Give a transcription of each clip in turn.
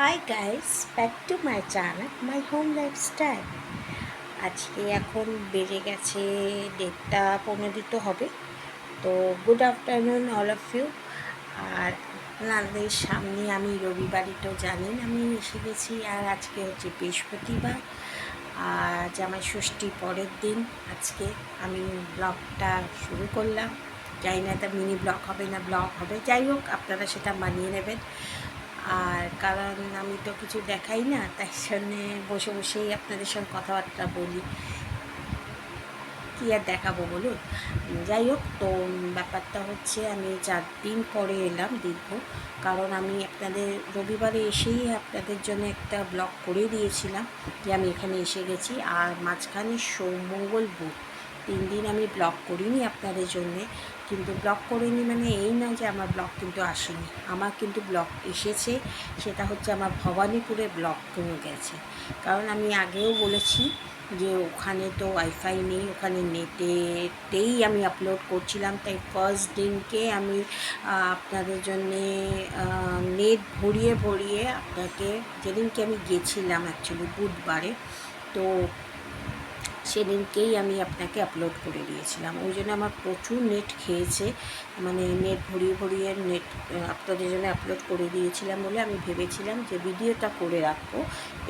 High guys, back to my channel my home lifestyle. আজকে এখন বেজে গেছে 1:15 হবে। তো good afternoon all of you. আর আপনাদের সামনে আমি রবিবারই তো জানেন আমি এসে গেছি। আর আজকে হচ্ছে বৃহস্পতিবার, আর জামাই ষষ্ঠী পরের দিন। আজকে আমি ব্লগটা শুরু করলাম। জানি না এটা মিনি ব্লগ হবে না ব্লগ হবে, যাই হোক আপনারা সেটা মানিয়ে নেবেন। আর কারণ আমি তো কিছু দেখাই না, তাই জন্যে বসে বসেই আপনাদের সঙ্গে কথাবার্তা বলি, কী আর দেখাবো বলুন। যাই হোক, তো ব্যাপারটা হচ্ছে আমি 4 দিন পরে এলাম দীর্ঘ। কারণ আমি আপনাদের রবিবারে এসেই আপনাদের জন্য একটা ব্লগ করে দিয়েছিলাম যে আমি এখানে এসে গেছি। আর মাঝখানে সোম মঙ্গল বুধ 3 দিন আমি ব্লগ করিনি আপনাদের জন্যে। কিন্তু ব্লগ করিনি মানে এই না যে আমার ব্লগ কিন্তু আসেনি, আমার কিন্তু ব্লগ এসেছে। সেটা হচ্ছে আমার ভবানীপুরে ব্লগ গেছে। কারণ আমি আগেও বলেছি যে ওখানে তো ওয়াইফাই নেই, ওখানে নেটেই আমি আপলোড করছিলাম। তাই ফার্স্ট দিনকে আমি আপনাদের জন্যে নেট ভরিয়ে ভরিয়ে আপনাকে, যেদিনকে আমি গেছিলাম অ্যাকচুয়ালি বুধবারে, তো সেদিনকেই আমি আপনাকে আপলোড করে দিয়েছিলাম। ওই জন্য আমার প্রচুর নেট খেয়েছে, মানে নেট ভরিয়ে ভরিয়ে নেট আপনাদের জন্য আপলোড করে দিয়েছিলাম বলে আমি ভেবেছিলাম যে ভিডিওটা করে রাখবো।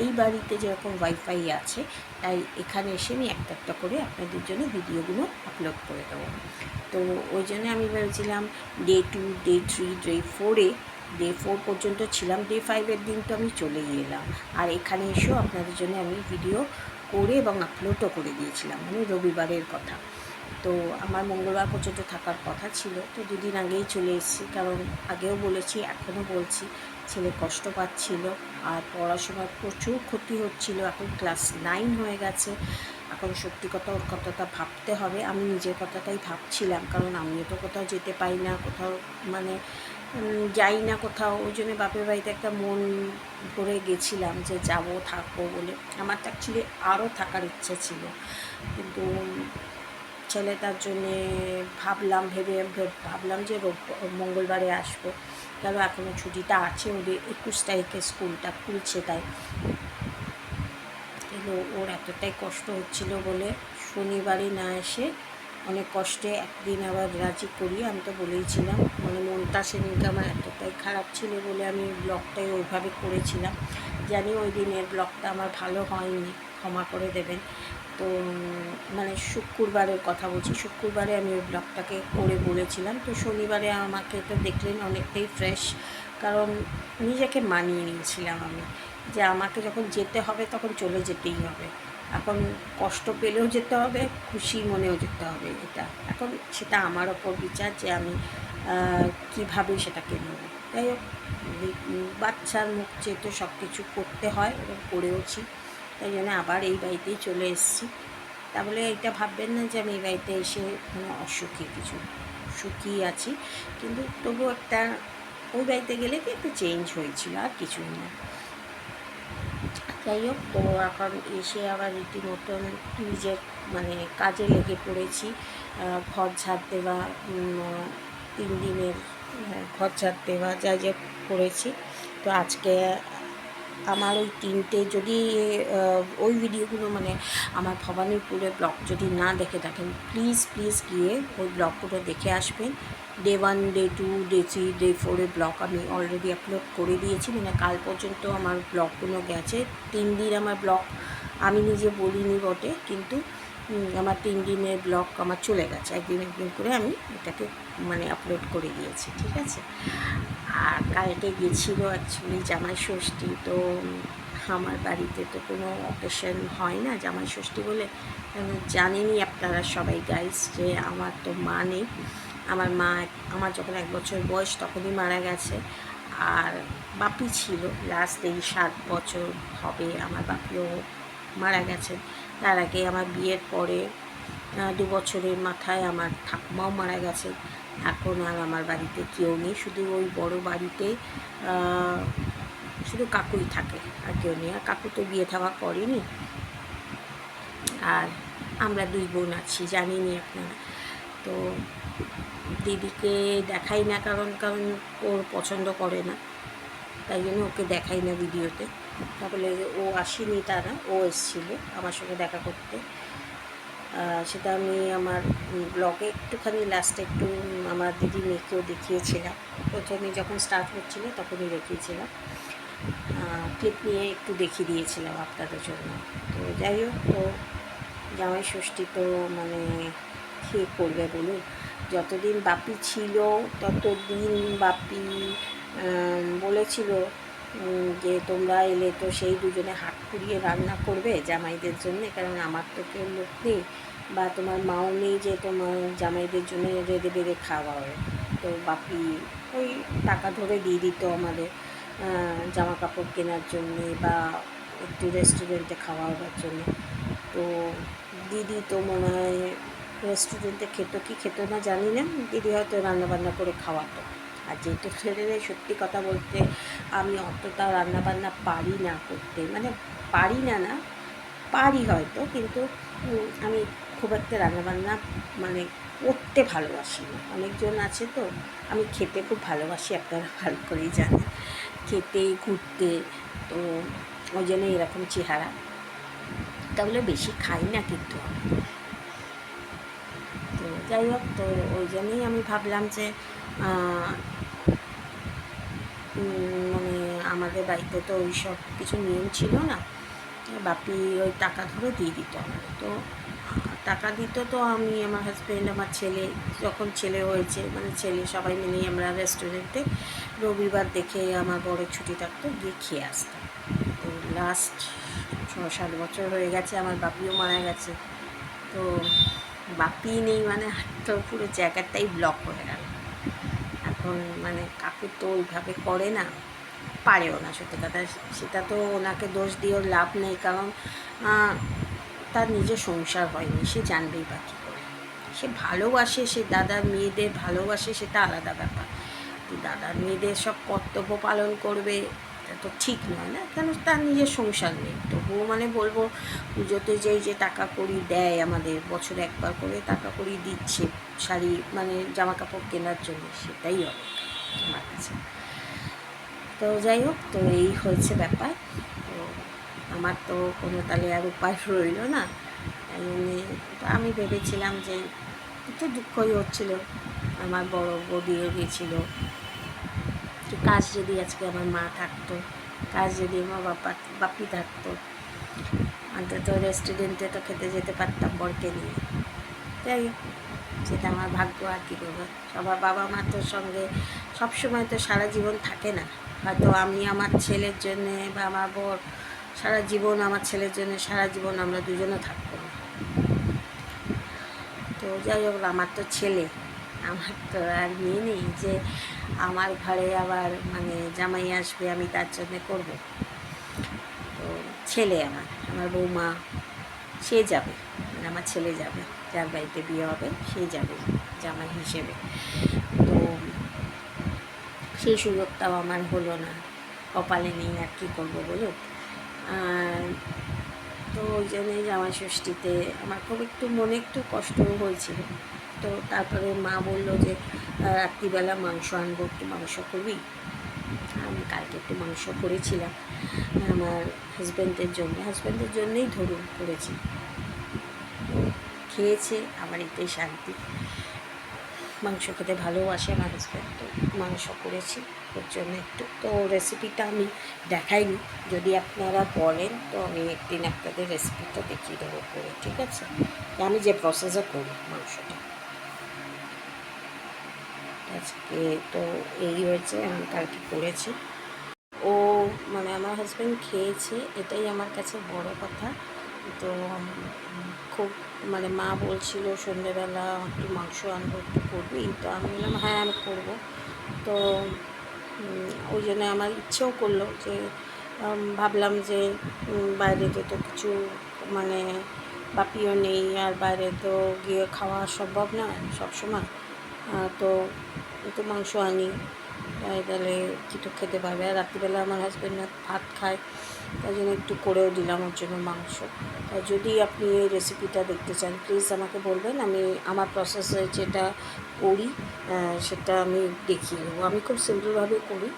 এই বাড়িতে যেরকম ওয়াইফাই আছে, তাই এখানে এসে আমি একটা একটা করে আপনাদের জন্য ভিডিওগুলো আপলোড করে দেবো। তো ওই জন্য আমি ভেবেছিলাম ডে 2, ডে 3, ডে 4-এ, ডে 4 পর্যন্ত ছিলাম। ডে 5-এর দিন তো আমি চলেই এলাম। আর এখানে এসেও আপনাদের জন্য আমি ভিডিও করে এবং আপলোডও করে দিয়েছিলাম, মানে রবিবারের কথা। তো আমার মঙ্গলবার পর্যন্ত থাকার কথা ছিল, তো 2 দিন আগেই চলে এসেছি। কারণ আগেও বলেছি, এখনও বলছি, ছেলে কষ্ট পাচ্ছিল আর পড়াশোনার প্রচুর ক্ষতি হচ্ছিল। এখন ক্লাস 9 হয়ে গেছে। এখন সত্যি কথা ওর কথাটা ভাবতে হবে। আমি নিজের কথাটাই ভাবছিলাম, কারণ আমিও তো কোথাও যেতে পাই না, কোথাও মানে যাই না কোথাও। ওই জন্য বাপের বাড়িতে একটা মন ভরে গেছিলাম যে যাবো, থাকবো বলে। আমার তো অ্যাকচুয়ালি আরও থাকার ইচ্ছে ছিল, কিন্তু ছেলেটার জন্যে ভাবলাম যে মঙ্গলবারে আসবো। কেন এখনও ছুটিটা আছে, ওদের 21 তারিখে স্কুলটা খুলছে। তাই কিন্তু ওর এতটাই কষ্ট হচ্ছিল বলে শনিবারে না এসে অনেক কষ্টে একদিন আবার রাজি করি। আমি তো বলেইছিলাম, মানে মনটা সেদিনকে আমার এতটাই খারাপ ছিল বলে আমি ব্লগটাই ওইভাবে করেছিলাম। জানি ওই দিনের ব্লগটা আমার ভালো হয়নি, ক্ষমা করে দেবেন। তো মানে শুক্রবারের কথা বলছি, শুক্রবারে আমি ওই ব্লগটাকে করে বলেছিলাম। তো শনিবারে আমাকে তো দেখলেন অনেকটাই ফ্রেশ, কারণ নিজেকে মানিয়ে নিয়েছিলাম আমি যে আমাকে যখন যেতে হবে তখন চলে যেতেই হবে। এখন কষ্ট পেলেও যেতে হবে, খুশি মনেও যেতে হবে। এটা এখন সেটা আমার ওপর বিচার যে আমি কীভাবে সেটাকে নেব। তাই হোক, বাচ্চার মুখ চেয়ে সব কিছু করতে হয় এবং করেওছি। তাই জন্য আবার এই বাড়িতেই চলে এসেছি। তাহলে এটা ভাববেন না যে আমি এই বাড়িতে এসে কোনো অসুখী, কিছু সুখী আছি। কিন্তু তবুও একটা ওই বাড়িতে গেলে কি একটু চেঞ্জ হয়েছিল, আর কিছুই না। যাই হোক, তো এখন এসে আবার রীতিমতন নিজের মানে কাজে লেগে পড়েছি। ঘর ঝাড় দেওয়া, 3 দিনের ঘর ঝাড় দেওয়া যা যা করেছি। তো আজকে আমার ওই 3টে যদি ওই ভিডিওগুলো, মানে আমার ভবানীপুরের ব্লগ যদি না দেখে থাকেন, প্লিজ প্লিজ গিয়ে ওই ব্লগগুলো দেখে আসবেন। ডে 1, ডে 2, ডে 3, ডে 4-এর ব্লগ আমি অলরেডি আপলোড করে দিয়েছি। মানে কাল পর্যন্ত আমার ব্লগগুলো গেছে। 3 দিন আমার ব্লগ আমি নিজে বলিনি বটে, কিন্তু আমার 3 দিনের ব্লগ আমার চলে গেছে। একদিন করে আমি এটাকে মানে আপলোড করে দিয়েছি, ঠিক আছে। আর কালকে গেছিলো অ্যাকচুয়ালি জামাই ষষ্ঠী। তো আমার বাড়িতে তো কোনো অকেশন হয় না জামাই ষষ্ঠী বলে। জানেনই আপনারা সবাই গাইস যে আমার তো মা নেই। আমার মা আমার যখন 1 বছর বয়স তখনই মারা গেছে। আর বাপি ছিল লাস্ট, এই 7 বছর হবে আমার বাপিও মারা গেছেন। তার আগে আমার বিয়ের পরে 2 বছরের মাথায় আমার ঠাকুমাও মারা গেছে। এখন আর আমার বাড়িতে কেউ নেই, শুধু ওই বড় বাড়িতে শুধু কাকুই থাকে, আর কেউ নেই। আর কাকু তো বিয়ে থাওয়া করেনি। আর আমরা 2 বোন আছি, জানেনই আপনারা। তো দিদিকে দেখাই না, কারণ ওর পছন্দ করে না। তাই জন্য ওকে দেখাই না ভিডিওতে। তাহলে ও আসেনি, তারা ও এসেছিলো আমার সঙ্গে দেখা করতে। সেটা আমি আমার ব্লগে একটুখানি লাস্টে একটু আমার দিদি মেয়েকেও দেখিয়েছিলাম। প্রথমে যখন স্টার্ট হচ্ছিলো তখনই দেখিয়েছিলাম, ক্লিপ নিয়ে একটু দেখিয়ে দিয়েছিলাম আপনাদের জন্য। তো যাই হোক, তো জামাই ষষ্ঠী তো মানে কী করবে বলুন, যতদিন বাপি ছিল ততদিন বাপি বলেছিল যে তোমরা এলে তো সেই দুজনে হাত পুড়িয়ে রান্না করবে জামাইদের জন্যে, কারণ আমার তো কেউ লোক নেই বা তোমার মাও নেই যে তোমার জামাইদের জন্য রেঁধে বেঁধে খাওয়াবে। তো বাপি ওই টাকা ধরে দিয়ে দিত আমাদের জামা কাপড় কেনার জন্যে বা একটু রেস্টুরেন্টে খাওয়াবার জন্য। তো দিদি তো মনে হয় রেস্টুরেন্টে খেত কি খেত না জানি না, দিদি হয়তো রান্নাবান্না করে খাওয়াতো। আর যেহেতু ছেড়ে সত্যি কথা বলতে আমি অতটা রান্নাবান্না পারি না করতে, মানে পারি না না পারি হয়তো, কিন্তু আমি খুব একটা রান্নাবান্না মানে করতে ভালোবাসি না। অনেকজন আছে তো, আমি খেতে খুব ভালোবাসি, আপনারা ভালো করেই জানেন, খেতে ঘুরতে। তো ওই জন্য এরকম চেহারা, তাহলে বেশি খাই না কিন্তু আমি। তো যাই হোক, তো ওই জন্যই আমি ভাবলাম যে মানে আমাদের বাড়িতে তো ওই সব কিছু নিয়ম ছিল না, বাপি ওই টাকা ধরে দিয়ে দিত আমাদের। তো টাকা দিত, তো আমি আমার হাজব্যান্ড আমার ছেলে, যখন ছেলে হয়েছে মানে ছেলে সবাই মিলেই আমরা রেস্টুরেন্টে রবিবার দেখে আমার বড় ছুটি থাকতো, গিয়ে খেয়ে আসতাম। তো লাস্ট 6-7 বছর হয়ে গেছে, আমার বাপিও মারা গেছে। তো বাপি নেই মানে তো পুরো জায়গাটাই ব্লক হয়ে গেল। এখন মানে কাকু তো ওইভাবে করে না, পারেও না, সত্যি কথা। সেটা তো ওনাকে দোষ দিয়েও লাভ নেই, কারণ তার নিজের সংসার হয়নি, সে জানবেই বা কী করে। সে ভালোবাসে, সে দাদার মেয়েদের ভালোবাসে, সেটা আলাদা ব্যাপার। দাদার মেয়েদের সব কর্তব্য পালন করবে, এটা তো ঠিক নয় না, কেন তার নিজের সংসার নেই। তবুও মানে বলবো, পুজোতে যেই যে টাকা কড়ি দেয় আমাদের, বছরে একবার করে টাকা কড়ি দিচ্ছে শাড়ি মানে জামা কাপড় কেনার জন্য, সেটাই অনেক আমার কাছে। তো যাই হোক, তো এই হয়েছে ব্যাপার। তো আমার তো কোনো তাহলে আর উপায় রইল না, তাই জন্যে আমি ভেবেছিলাম যে একটু দুঃখই হচ্ছিলো। আমার বড় বৌদিও গিয়েছিলো, কাজ যদি আজকে আমার মা থাকতো, কাজ যদি আমার বাপি থাকতো, অন্তত রেস্টুরেন্টে তো খেতে যেতে পারতাম বরকে নিয়ে। তাই সেটা আমার ভাগ্য, আর কী করবো। সবার বাবা মা তোর সঙ্গে সবসময় তো সারা জীবন থাকে না। হয়তো আমি আমার ছেলের জন্যে বা আমার বর সারা জীবন, আমার ছেলের জন্য সারা জীবন আমরা দুজনে থাকবো না। তো যাই হোক, আমার তো ছেলে, আমার তো আর মেয়ে নেই যে আমার ঘরে আবার মানে জামাই আসবে আমি তার জন্যে করবো। তো ছেলে আমার বৌমা, সে যাবে, মানে আমার ছেলে যাবে, যার বাড়িতে বিয়ে হবে সে যাবে জামাই হিসেবে। তো সেই সুযোগটাও আমার হলো না, কপালে নেই, আর কী করবো বলুন। তো ওই জন্যই জামাই ষষ্ঠীতে আমার খুব একটু মনে একটু কষ্ট হয়েছিল। তো তারপরে মা বললো যে রাত্রিবেলা মাংস আনবো, একটু মাংস করবি। আমি কালকে একটু মাংস করেছিলাম আমার হাজব্যান্ডের জন্যেই ধরুন করেছি। খেয়েছে, আমার এটাই শান্তি। মাংস খেতে ভালোবাসে আমার হাজব্যান্ড, তো মাংস করেছি ওর জন্য একটু। তো রেসিপিটা আমি দেখাইনি, যদি আপনারা বলেন তো আমি একদিন আপনাদের রেসিপিটা দেখিয়ে দেবো করে, ঠিক আছে? আমি যে প্রসেসে করি মাংসটা আজকে। তো এই হয়েছে, আমি কালকে করেছি। ও মানে আমার হাজব্যান্ড খেয়েছে, এটাই আমার কাছে বড় কথা। তো খুব মানে মা বলছিল সন্ধ্যেবেলা একটু মাংস আনবো, একটু করবি? তো আমি বললাম হ্যাঁ আমি করবো। তো ওই জন্য আমার ইচ্ছেও করলো যে ভাবলাম যে বাইরেতে তো কিছু মানে বাপিও নেই, আর বাইরে তো গিয়ে খাওয়া সম্ভব না সবসময়। তো একটু মাংস আনি, তাহলে কিছু খেতে পারবে। আর রাত্রিবেলা আমার হাজব্যান্ড ভাত খায়, তাই জন্য একটু করেও দিলাম ওর জন্য মাংস। যদি আপনি এই রেসিপিটা দেখতে চান প্লিজ আমাকে বলবেন, আমি আমার প্রসেসে যেটা করি সেটা আমি দেখিয়ে দেবো। আমি খুব সিম্পলভাবে করি,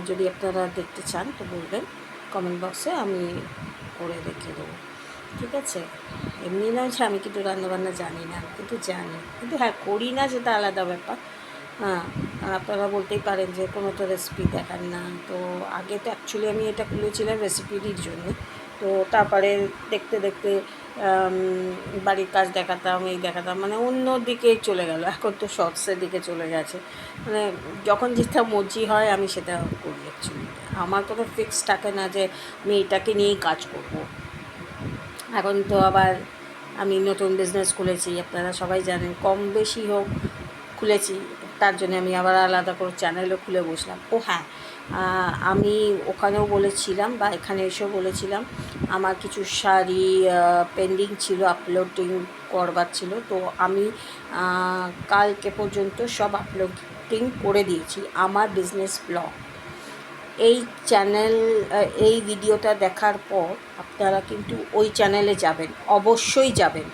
যদি আপনারা দেখতে চান তো বলবেন কমেন্ট বক্সে, আমি করে রেখে দেবো, ঠিক আছে। এমনি নয় যে আমি কিন্তু রান্নাবান্না জানি না, কিন্তু জানি, কিন্তু হ্যাঁ করি না সেটা আলাদা ব্যাপার। হ্যাঁ, আপনারা বলতেই পারেন যে কোনো তো রেসিপি দেখান না। তো আগে তো অ্যাকচুয়ালি আমি এটা খুলেছিলাম রেসিপির জন্য, তো তারপরে দেখতে দেখতে বাড়ির কাজ দেখাতাম, এই দেখাতাম, মানে অন্য দিকে চলে গেল, এখন তো শর্টসের দিকে চলে গেছে। মানে যখন যেটা মর্জি হয় আমি সেটা করি অ্যাকচুয়ালি। আমার কোনো ফিক্স থাকে না যে আমি এটাকে নিয়েই কাজ করব। এখন তো আবার আমি নতুন বিজনেস খুলেছি, আপনারা সবাই জানেন, কম বেশি হোক খুলেছি, তার জন্য আমি আবার আলাদা করে চ্যানেলও খুলে বসলাম। ও হ্যাঁ, আমি ওখানেও বলেছিলাম বা এখানে এসেও বলেছিলাম, আমার কিছু শাড়ি পেন্ডিং ছিল, আপলোডিং করবার ছিল, তো আমি কালকে পর্যন্ত সব আপলোডিং করে দিয়েছি আমার বিজনেস ব্লগ। এই চ্যানেল, এই ভিডিওটা দেখার পর আপনারা কিন্তু ওই চ্যানেলে যাবেন, অবশ্যই যাবেন,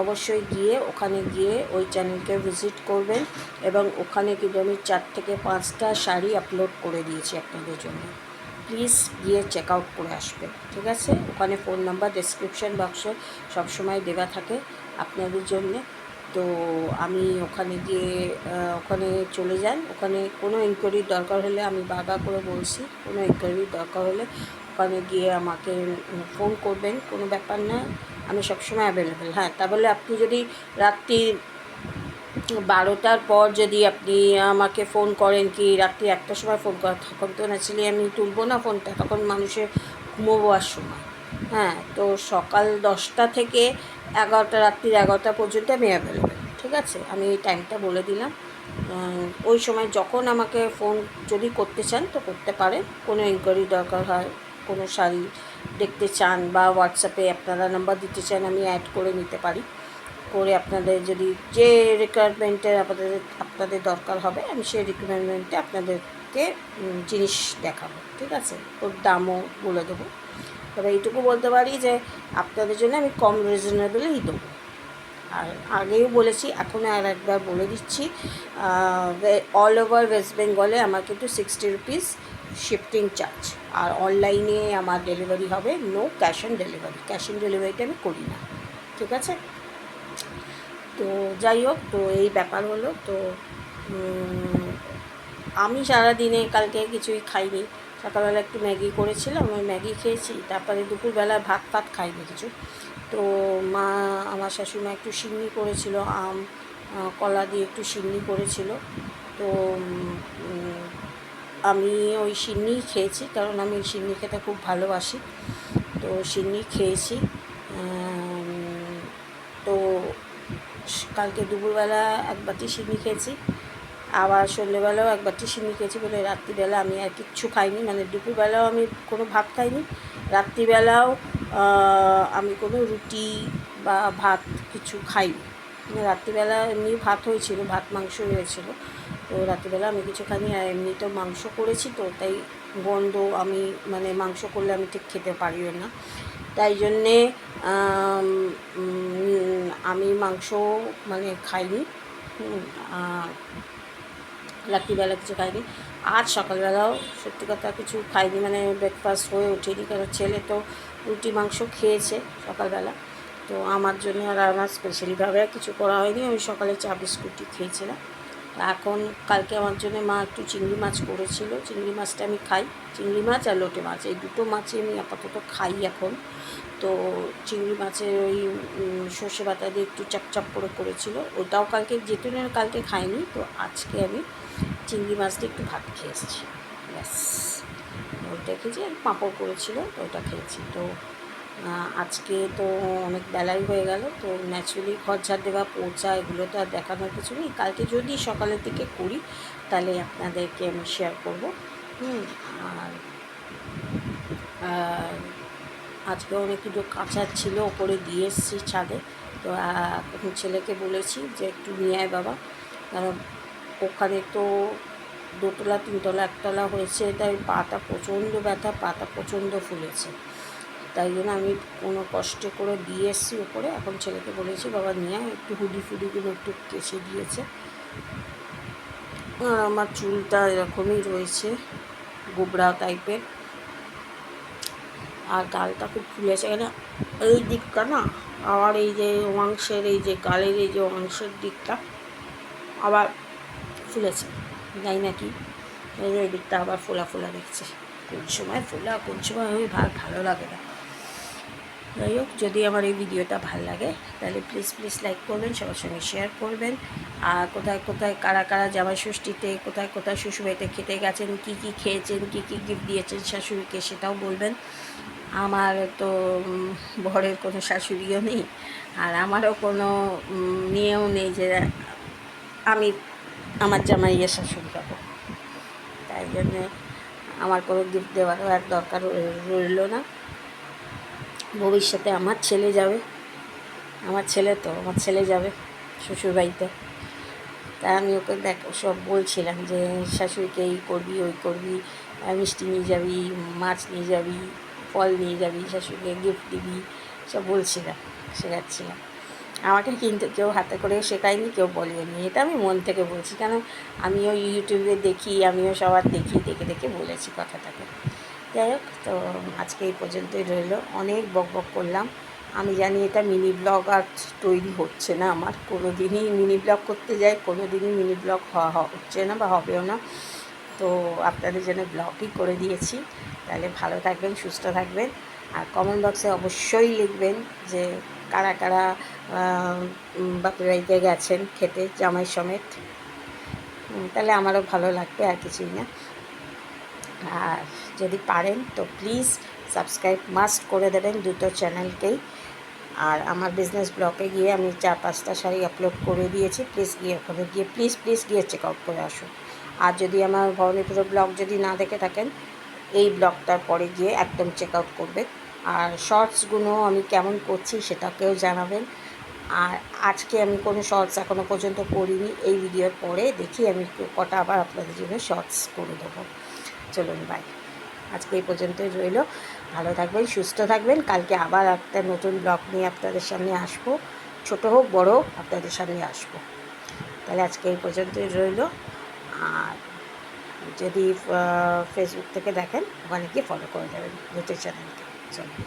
অবশ্যই গিয়ে ওখানে গিয়ে ওই চ্যানেলকে ভিজিট করবেন, এবং ওখানে কিন্তু আমি 4 থেকে 5টা শাড়ি আপলোড করে দিয়েছি আপনাদের জন্য। প্লিজ গিয়ে চেক আউট করে আসবেন, ঠিক আছে। ওখানে ফোন নাম্বার ডেসক্রিপশন বক্সে সবসময় দেওয়া থাকে আপনাদের জন্যে। তো আমি ওখানে গিয়ে ওখানে চলে যান, ওখানে কোনো ইনকোয়ারির দরকার হলে, আমি বারবার করে বলছি, কোনো ইনকোয়ারির দরকার হলে ওখানে গিয়ে আমাকে ফোন করবেন, কোনো ব্যাপার না, আমি সবসময় অ্যাভেলেবেল। হ্যাঁ, তা বলে আপনি যদি রাত্রি 12টার পর যদি আপনি আমাকে ফোন করেন, কি রাত্রি 1টার সময় ফোন করেন, তখন তো ন্যাচারালি আমি তুলব না ফোনটা, তখন মানুষের ঘুমোবার সময়। হ্যাঁ, তো সকাল 10টা থেকে 11টা, রাত্রি 11টা পর্যন্ত আমি অ্যাভেলেবেল, ঠিক আছে। আমি এই টাইমটা বলে দিলাম। ওই সময় যখন আমাকে ফোন যদি করতে চান তো করতে পারেন, কোনো ইনকোয়ারি দরকার হয়, কোনো শাড়ি দেখতে চান, বা হোয়াটসঅ্যাপে আপনারা নাম্বার দিতে চান, আমি অ্যাড করে নিতে পারি, করে আপনাদের যদি যে রিকোয়ারমেন্টের আপনাদের দরকার হবে, আমি সেই রিকোয়ারমেন্টে আপনাদেরকে জিনিস দেখাবো, ঠিক আছে। ওর দামও বলে দেবো। তবে এইটুকু বলতে পারি যে আপনাদের জন্য আমি কম রিজনেবলেই দেবো। আর আগেও বলেছি, এখনও আর একবার বলে দিচ্ছি, অল ওভার ওয়েস্ট বেঙ্গলে আমার কিন্তু 60 রুপিস শিফটিং চার্জ, আর অনলাইনে আমার ডেলিভারি হবে no cash on delivery, cash on ডেলিভারিটা আমি করি না, ঠিক আছে। তো যাই হোক, তো এই ব্যাপার হলো। তো আমি সারাদিনে কালকে কিছুই খাইনি, সকালবেলা একটু ম্যাগি করেছিলাম, ওই ম্যাগি খেয়েছি, তারপরে দুপুরবেলা ভাত ফাত খাইনি কিছু। তো মা, আমার শাশুড়িমা একটু সিন্নি করেছিল, আম কলা দিয়ে একটু সিন্নি করেছিল, তো আমি ওই সিন্নিই খেয়েছি, কারণ আমি সিন্নি খেতে খুব ভালোবাসি, তো সিন্নি খেয়েছি। তো কালকে দুপুরবেলা এক বাটি সিন্নি খেয়েছি, আবার সন্ধ্যেবেলাও এক বাটি সিন্নি খেয়েছি, বলে রাত্রিবেলা আমি আর কিচ্ছু খাইনি, মানে দুপুরবেলাও আমি কোনো ভাত খাইনি, রাত্রিবেলাও আমি কোনো রুটি বা ভাত কিছু খাইনি। রাত্রিবেলা এমনি ভাত হয়েছিল, ভাত মাংস হয়েছিল, তো রাত্রিবেলা আমি কিছু খাইনি। আর এমনি তো মাংস করেছি, তো তাই গন্ধ, আমি মানে মাংস করলে আমি ঠিক খেতে পারিও না, তাই জন্যে আমি মাংস মানে খাইনি, রাত্রিবেলা কিছু খাইনি। আজ সকালবেলাও সত্যি কথা কিছু খাইনি, মানে ব্রেকফাস্ট হয়ে ওঠেনি, কারণ ছেলে তো রুটি মাংস খেয়েছে সকালবেলা, তো আমার জন্য আর আমার স্পেশালিভাবে কিছু করা হয়নি, আমি সকালে চা বিস্কুটই খেয়েছিলাম। এখন কালকে আমার জন্য মা একটু চিংড়ি মাছ করেছিল, চিংড়ি মাছটা আমি খাই, চিংড়ি মাছ আর লোটে মাছ, এই দুটো মাছই আমি আপাতত খাই এখন। তো চিংড়ি মাছের ওই সর্ষে বাটা দিয়ে একটু চাপচাপ করে করেছিল, ওটাও কালকে, যেটুকু কালকে খাইনি, তো আজকে আমি চিংড়ি মাছ দিয়ে একটু ভাত খেয়ে এসেছি, ব্যাস। ওইটা খেয়েছি, আর পাঁপড় করেছিল, তো ওটা খেয়েছি। তো আজকে তো অনেক বেলাই হয়ে গেল, তো ন্যাচারালি ঘর ঝাড় দেওয়া, পোঁছা, এগুলো তো আর দেখানোর কিছু নেই। কালকে যদি সকালের দিকে করি তাহলে আপনাদেরকে আমি শেয়ার করবো। আর আজকে অনেক কিছু কাঁচার ছিল, ওপরে দিয়ে এসেছি ছাদে, তো এখন ছেলেকে বলেছি যে একটু নিয়ে আয় বাবা, কারণ ওখানে তো 2তলা 3তলা একতলা হয়েছে, তাই পাটা প্রচণ্ড ব্যথা, পাটা প্রচণ্ড ফুলেছে, তাই জন্য আমি কোনো কষ্ট করে দিয়ে এসেছি ওপরে। এখন ছেলেকে বলেছি বাবা নিয়ে আয়, একটু হুডি ফুডিগুলো একটু কেচে দিয়েছে, আর আমার চুলটা এরকমই রয়েছে, গোবরা টাইপের, আর গালটা খুব ফুলেছে কেন এই দিকটা না, আবার এই যে অংশের এই যে গালের এই যে অংশের দিকটা আবার ফুলেছে, যাই নাকি এই দিকটা আবার ফোলা ফোলা দেখছে, কোন সময় ফোলা কোন সময় আমি ভালো লাগে না। যাই হোক, যদি আমার এই ভিডিওটা ভালো লাগে তাহলে প্লিজ লাইক করবেন, সবার সঙ্গে শেয়ার করবেন। আর কোথায় কোথায় কারা কারা জামাই ষষ্ঠীতে কোথায় কোথায় শ্বশুরবাড়িতে খেতে গেছেন, কী কী খেয়েছেন, কী কী গিফট দিয়েছেন শাশুড়িকে, সেটাও বলবেন। আমার তো বরের কোনো শাশুড়িও নেই, আর আমারও কোনো মেয়েও নেই যে আমি আমার জামাইয়ের শাশুড়ি পাবো, তাই জন্যে আমার কোনো গিফট দেওয়ারও আর দরকার রইল না। ভবিষ্যতে আমার ছেলে যাবে, আমার ছেলে যাবে শ্বশুরবাড়িতে, তাই আমি ওকে সব বলছিলাম যে শাশুড়িকে এই করবি ওই করবি, মিষ্টি নিয়ে যাবি, মাছ নিয়ে যাবি, ফল নিয়ে যাবি, শাশুড়িকে গিফট দিবি, সব বলছিলাম, শেখাচ্ছিলাম। আমাকে কিন্তু কেউ হাতে করে শেখায়নি, কেউ বলেনি, এটা আমি মন থেকে বলছি, কারণ আমিও ইউটিউবে দেখি, আমিও সবার দেখে দেখে বলেছি কথাটাকে। যাই হোক, তো আজকে এই পর্যন্তই রইল, অনেক বক করলাম। আমি জানি এটা মিনি ব্লগ আর তৈরি হচ্ছে না, আমার কোনো দিনই মিনি ব্লগ করতে যাই, কোনো দিনই মিনি ব্লগ হচ্ছে না বা হবেও না, তো আপনাদের জন্য ব্লগই করে দিয়েছি। তাহলে ভালো থাকবেন, সুস্থ থাকবেন, আর কমেন্ট বক্সে অবশ্যই লিখবেন যে কারা কারা বাপের বাড়িতে গেছেন খেতে জামাই সমেত, তাহলে আমারও ভালো লাগবে, আর কিছুই না। আর যদি পারেন তো প্লিজ সাবস্ক্রাইব মাস্ট করে দেবেন দুটো চ্যানেলকেই। আর আমার বিজনেস ব্লগে গিয়ে আমি 4-5টা শাড়ি আপলোড করে দিয়েছি, প্লিজ গিয়ে ওখানে গিয়ে প্লিজ গিয়ে চেক আউট করে আসুন। আর যদি আমার ভবানীপুর ব্লগ যদি না দেখে থাকেন, এই ব্লগটার পরে গিয়ে একদম চেক আউট করবেন। আর শর্টসগুলো আমি কেমন করছি সেটাকেও জানাবেন। আর আজকে আমি কোনো শর্টস এখনও পর্যন্ত করিনি, এই ভিডিওর পরে দেখি আমি কটা আবার আপনাদের জন্য শর্টস করে দেবো। চলুন বাই, আজকে এই পর্যন্তই রইল, ভালো থাকবেন, সুস্থ থাকবেন। কালকে আবার একটা নতুন ব্লগ নিয়ে আপনাদের সামনে আসবো, ছোটো হোক বড় হোক আপনাদের সামনে আসবো। তাহলে আজকে এই পর্যন্তই রইল। আর যদি ফেসবুক থেকে দেখেন ওখানে গিয়ে ফলো করে দেবেন দুটো চ্যানেলকে। চলুন।